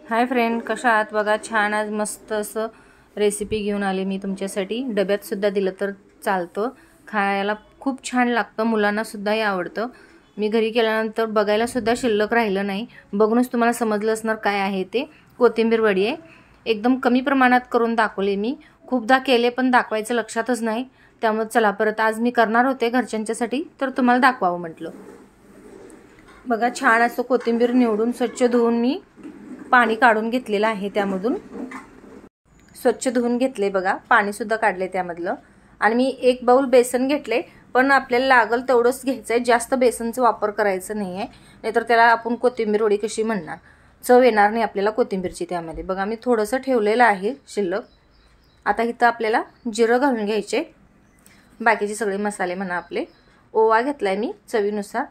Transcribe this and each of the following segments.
Hi friend, कशा आहात? बघा छान आज मस्त असं रेसिपी घेऊन आले मी तुमच्यासाठी। डब्यात सुद्धा दिलं तर चालतं, खायला खूप छान लागतं, मुलांना सुद्धा हे आवडतं। मी घरी केल्यानंतर बघायला सुद्धा शिल्लक राहिलं नाही, बघूनच तुम्हाला समजलं असणार काय आहे ते। कोथिंबीर वडी आहे, एकदम कमी प्रमाणात करून दाखवले मी, खूपदा केले पण दाखवायचं लक्षातच नाही, त्यामुळे चला परत आज मी करणार होते घरच्यांच्यासाठी तर तुम्हाला दाखवावं म्हटलं। बघा छान असं कोथिंबीर निवडून स्वच्छ धुवून मी पाणी काढून घेतलेलं आहे, त्यामधून स्वच्छ धुवून घेतले। बघा पाणी सुद्धा काढले त्यामधलं। आणि मी एक बाउल बेसन घेतले, पण आपल्याला लागल तेवढंच घ्यायचंय, जास्त बेसनचा वापर करायचा नाहीये, नाहीतर त्याला आपण कोथिंबीर वडी कशी म्हणणार, चव येणार नाही आपल्याला कोथिंबीरची त्यामध्ये। बघा मी थोडंसं ठेवलेलं आहे शिल्लक। आता इथं आपल्याला जिरं घालून घ्यायचे, बाकीचे सगळे मसाले म्हणा आपले। ओवा घेतलाय मी चवीनुसार,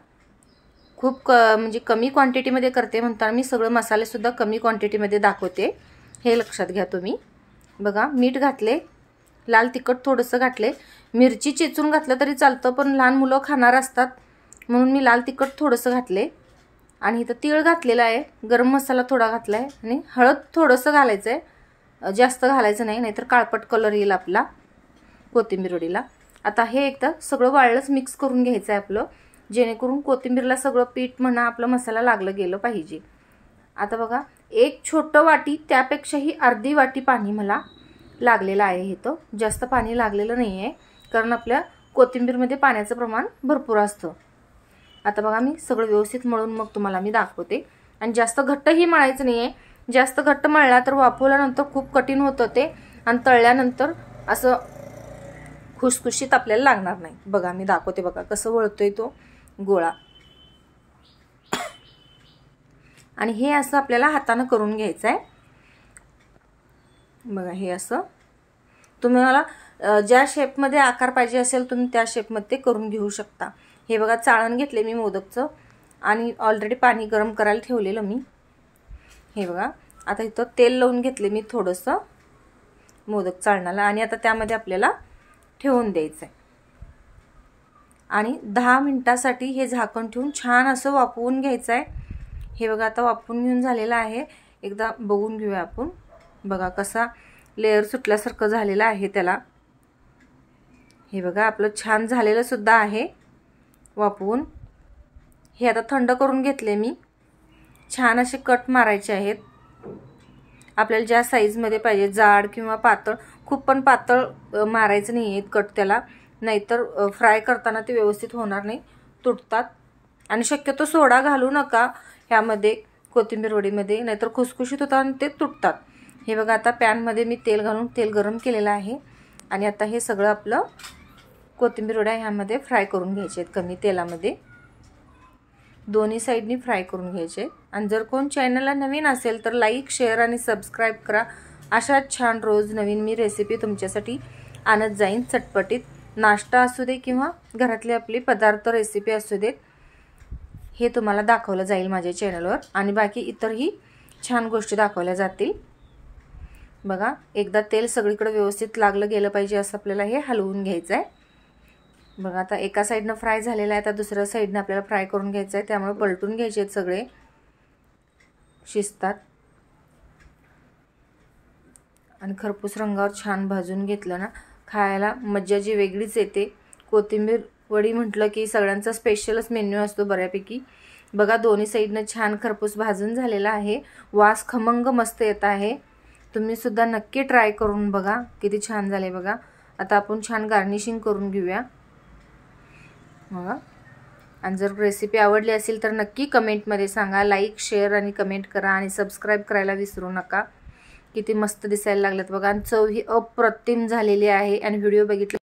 खूप म्हणजे कमी क्वांटिटीमध्ये करते म्हणताना मी सगळे मसाले सुद्धा कमी क्वांटिटीमध्ये दाखवते, हे लक्षात घ्या तुम्ही। बघा मीठ घातले, लाल तिखट थोडंसं घातले, मिरची चेचून घातलं तरी चालतं पण लहान मुलं खाणार असतात म्हणून मी लाल तिखट थोडंसं घातले। आणि इथं तीळ घातलेला आहे, गरम मसाला थोडा घातला आहे आणि हळद थोडंसं घालायचं आहे, जास्त घालायचं नाही, नाहीतर काळपट कलर येईल आपला कोथिंबीर वडीला। आता हे एकदा सगळं वाळलंच मिक्स करून घ्यायचं आहे आपलं, जेणेकरून कोथिंबीरला सगळं पीठ म्हणा आपला मसाला लागलं गेलं पाहिजे। आता बघा एक छोटं वाटी त्यापेक्षाही अर्धी वाटी पाणी मला लागलेलं आहे, इथं जास्त पाणी लागलेलं नाही आहे, कारण आपल्या कोथिंबीरमध्ये पाण्याचं प्रमाण भरपूर असतं। आता बघा मी सगळं व्यवस्थित मळून मग तुम्हाला मी दाखवते। आणि जास्त घट्टही मळायचं नाही आहे, जास्त घट्ट मळला तर वाफवल्यानंतर खूप कठीण होतं ते, आणि तळल्यानंतर असं खुसखुशीत आपल्याला लागणार नाही। बघा मी दाखवते, बघा कसं वळतोय तो गोळा। आणि हे असं आपल्याला हाताने करून घ्यायचं आहे। बघा हे असं तुम्हाला ज्या शेपमध्ये आकार पाहिजे असेल तुम्ही त्या शेपमध्ये करून घेऊ शकता। हे बघा चाळण घेतले मी मोदकचं, आणि ऑलरेडी पाणी गरम करायला ठेवलेलं मी। हे बघा आता इथं तेल लावून घेतले मी थोडंसं मोदक चाळणाला, आणि आता त्यामध्ये आपल्याला ठेवून द्यायचं आहे। आणि 10 मिनिटासाठी हे झाकण ठेवून छान असं वाफवून घ्यायचं आहे। हे बघा आता वाफवून घेऊन झालेलं आहे, एकदा बघून घेऊया आपण। बघा कसा लेयर सुटल्यासारखं झालेलं आहे त्याला। हे बघा आपलं छान झालेलं सुद्धा आहे वाफवून। हे आता थंड करून घेतले मी, छान असे कट मारायचे आहेत आपल्याला ज्या साईजमध्ये पाहिजे, जाड किंवा पातळ, खूप पण पातळ मारायचं नाही आहेत कट त्याला, नाहीतर फ्राय करताना ते व्यवस्थित होणार नाही, तुटतात। आणि शक्यतो सोडा घालू नका ह्यामध्ये कोथिंबीर वडीमध्ये, नाहीतर खुसखुशीत होतात आणि ते तुटतात। हे बघा आता पॅनमध्ये मी तेल घालून तेल गरम केलेलं आहे, आणि आता हे सगळं आपलं कोथिंबीर वड्या ह्यामध्ये फ्राय करून घ्यायचे आहेत कमी तेलामध्ये, दोन्ही साईडनी फ्राय करून घ्यायचे। आणि जर कोण चॅनलला नवीन असेल तर लाईक शेअर आणि सबस्क्राईब करा, अशा छान रोज नवीन मी रेसिपी तुमच्यासाठी आणत जाईन। चटपटीत नाश्ता असू दे किंवा घरातले आपले पदार्थ रेसिपी असू देत, हे तुम्हाला दाखवलं जाईल माझ्या चॅनलवर, आणि बाकी इतरही छान गोष्टी दाखवल्या जातील। बघा एकदा तेल सगळीकडे व्यवस्थित लागलं गेलं पाहिजे असं आपल्याला हे हलवून घ्यायचं आहे। बघा आता एका साईडनं फ्राय झालेलं आहे, आता दुसऱ्या साईडनं आपल्याला फ्राय करून घ्यायचं आहे, त्यामुळे पलटून घ्यायचे आहेत, सगळे शिजतात। आणि खरपूस रंगावर छान भाजून घेतलं ना, खायला मज्जा जी वेगळीच येते। कोथिंबीर वडी म्हटलं की सगळ्यांचा स्पेशलच मेन्यू असतो बऱ्यापैकी। बघा दोन्ही साईडनं छान खरपूस भाजून झालेला आहे, वास खमंग मस्त येत आहे, तुम्ही सुद्धा नक्की ट्राय करून बघा किती छान झाले। बघा आता आपण छान गार्निशिंग करून घेऊया। बघा आणि जर रेसिपी आवडली असेल तर नक्की कमेंटमध्ये सांगा, लाईक शेअर आणि कमेंट करा, आणि सबस्क्राईब करायला विसरू नका। किती मस्त दिसायला लागलेत बघा, आणि चव ही अप्रतिम झालेली आहे। आणि व्हिडिओ बघितला